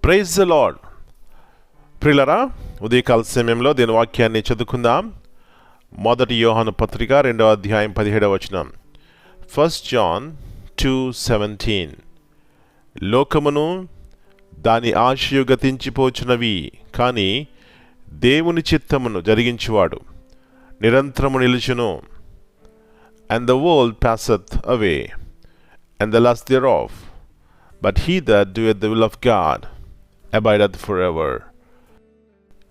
Praise the lord. ప్రియులరా, ఉదయకాల సమయంలో దీని వాక్యాన్ని చదువుకుందాం. 1 యోహాను పత్రిక 2వ అధ్యాయం 17వ వచనం. 1 John 2:17. లోకమును దాని ఆశయు గతించిపోచున్నవి, కానీ దేవుని చిత్తమును జరిగించువాడు నిరంతరము నిలుచును. And the world passeth away, and the lust thereof, but he that doeth the will of God abideth forever.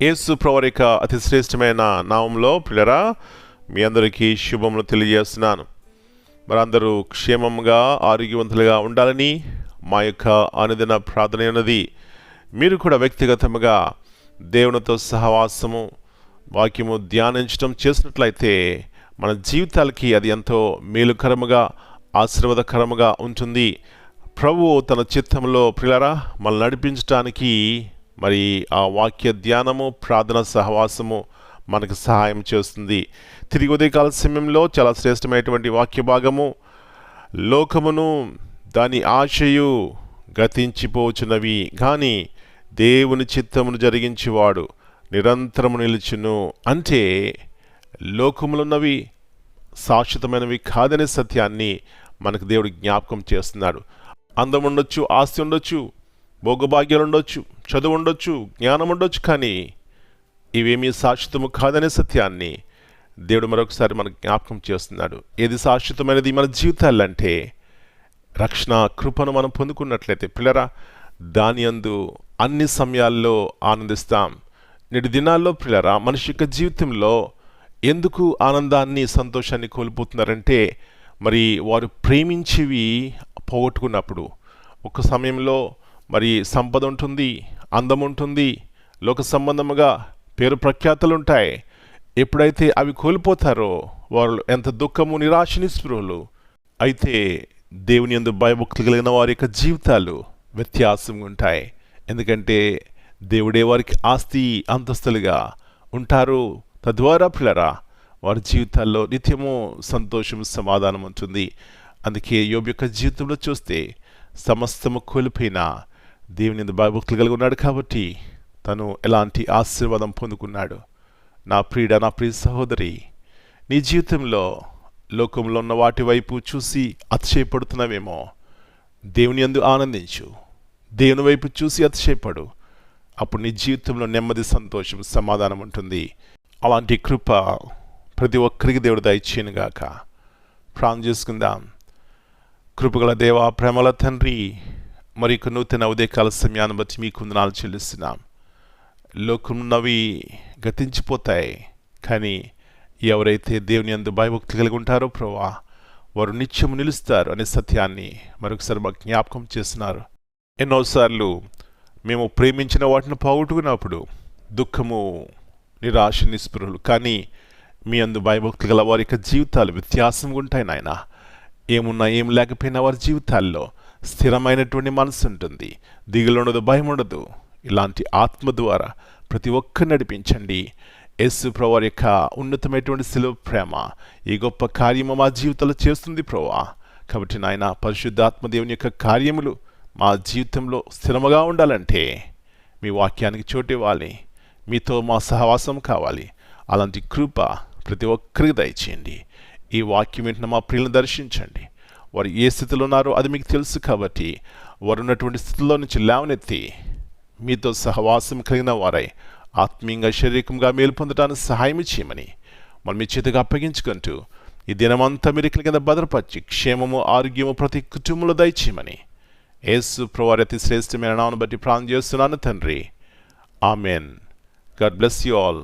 యేసు ప్రభువు యొక్క అతి శ్రేష్టమైన నామంలో ప్రియులరా, మీ అందరికీ శుభములు తెలియజేస్తున్నాను. మరందరూ క్షేమంగా ఆరోగ్యవంతులుగా ఉండాలని మా యొక్క అనుదిన ప్రార్థన ఉన్నది. మీరు కూడా వ్యక్తిగతంగా దేవునితో సహవాసము, వాక్యము ధ్యానించడం చేసినట్లయితే మన జీవితాలకి అది ఎంతో మేలుకరముగా, ఆశీర్వాదకరముగా ఉంటుంది. ప్రభువు తన చిత్తంలో ప్రియులరా మనల్ని నడిపించడానికి మరి ఆ వాక్య ధ్యానము, ప్రార్థన సహవాసము మనకు సహాయం చేస్తుంది. తిరిగి ఉదయకాల సమయంలో చాలా శ్రేష్టమైనటువంటి వాక్య భాగము, లోకమును దాని ఆశయు గతించిపోచున్నవి, కానీ దేవుని చిత్తమును జరిగించేవాడు నిరంతరము నిలుచును. అంటే లోకములున్నవి శాశ్వతమైనవి కాదనే సత్యాన్ని మనకు దేవుడు జ్ఞాపకం చేస్తున్నాడు. అందం ఉండొచ్చు, ఆస్తి ఉండొచ్చు, భోగభాగ్యాలు ఉండొచ్చు, చదువు ఉండొచ్చు, జ్ఞానం ఉండొచ్చు, కానీ ఇవేమీ శాశ్వతము కాదనే సత్యాన్ని దేవుడు మరొకసారి మనకు జ్ఞాపకం చేస్తున్నాడు. ఏది శాశ్వతమైనది మన జీవితాలంటే రక్షణ కృపను మనం పొందుకున్నట్లయితే పిల్లరా, దాని యందు అన్ని సమయాల్లో ఆనందిస్తాం. నేటి దినాల్లో పిల్లరా, మనిషి యొక్క జీవితంలో ఎందుకు ఆనందాన్ని, సంతోషాన్ని కోల్పోతున్నారంటే, మరి వారు ప్రేమించేవి పోగొట్టుకున్నప్పుడు. ఒక సమయంలో మరి సంపద ఉంటుంది, అందం ఉంటుంది, లోక సంబంధముగా పేరు ప్రఖ్యాతలు ఉంటాయి. ఎప్పుడైతే అవి కోల్పోతారో వారు ఎంత దుఃఖము, నిరాశ, నిస్పృహలు. అయితే దేవుని యందు భయభక్తులు కలిగిన వారి యొక్క జీవితాలు వ్యత్యాసంగా ఉంటాయి. ఎందుకంటే దేవుడే వారికి ఆస్తి అంతస్తులుగా ఉంటారు. తద్వారా పిల్లరా వారి జీవితాల్లో నిత్యము సంతోషం, సమాధానం ఉంటుంది. అందుకే యోబు యొక్క జీవితంలో చూస్తే సమస్తము కోల్పోయినా దేవుని యందు భయభక్తులు కలిగి ఉన్నాడు కాబట్టి తను ఎలాంటి ఆశీర్వాదం పొందుకున్నాడు. నా ప్రియుడ, నా ప్రియ సహోదరి, నీ జీవితంలో లోకంలో ఉన్న వాటి వైపు చూసి అతిశయపడుతున్నావేమో. దేవుని యందు ఆనందించు, దేవుని వైపు చూసి అతిశయపడు. అప్పుడు నీ జీవితంలో నెమ్మది, సంతోషం, సమాధానం ఉంటుంది. అలాంటి కృప ప్రతి ఒక్కరికి దేవుడు దయచేయనుగాక. ప్రార్థన చేసుకుందాం. కృపగల దేవా, ప్రేమల తండ్రి, మరిక నూతన ఉదయకాల సమయాన్ని బట్టి మీకు వందనాలు చెల్లిస్తున్నాం. లోకమున్నవి గతించిపోతాయి, కానీ ఎవరైతే దేవుని యందు భయభక్తులు కలిగి ఉంటారో ప్రభువా, వారు నిత్యము నిలుస్తారు అనే సత్యాన్ని మరొకసారి మాకు జ్ఞాపకం చేస్తున్నారు. ఎన్నోసార్లు మేము ప్రేమించిన వాటిని పోగొట్టుకున్నప్పుడు దుఃఖము, నిరాశ, నిస్పృహలు. కానీ మీ అందు భయభక్తులు గల వారి యొక్క జీవితాలు వ్యత్యాసంగా ఉంటాయి నాయన. ఏమున్నా ఏం లేకపోయినా వారి జీవితాల్లో స్థిరమైనటువంటి మనసు ఉంటుంది, దిగులు ఉండదు, భయం ఉండదు. ఇలాంటి ఆత్మ ద్వారా ప్రతి ఒక్కరిని నడిపించండి. యేసు ప్రభువు యొక్క ఉన్నతమైనటువంటి శిలువ ప్రేమ ఈ గొప్ప కార్యము మా జీవితంలో చేస్తుంది ప్రభువా. కాబట్టి నాయన, పరిశుద్ధాత్మ దేవుని యొక్క కార్యములు మా జీవితంలో స్థిరముగా ఉండాలంటే మీ వాక్యానికి చోటు ఇవ్వాలి, మీతో మా సహవాసం కావాలి. అలాంటి కృప ప్రతి ఒక్కరికి దయచేయండి. ఈ వాక్యం వెంటనే మా ప్రియులను దర్శించండి. వారు ఏ స్థితిలో ఉన్నారో అది మీకు తెలుసు కాబట్టి వారు ఉన్నటువంటి స్థితిలో నుంచి లేవనెత్తి మీతో సహవాసం కలిగిన వారై ఆత్మీయంగా, శారీరకంగా మేలు పొందడానికి సహాయం చేయమని మనం మీ చేతిగా అప్పగించుకుంటూ ఈ దినమంతా మీరు కింద భద్రపరిచి క్షేమము, ఆరోగ్యము ప్రతి కుటుంబంలో దయచేయమని యేసు ప్రభువు అతి శ్రేష్టమైన నామమును బట్టి ప్రార్థన చేస్తున్నాను తండ్రి. Amen. God bless you all.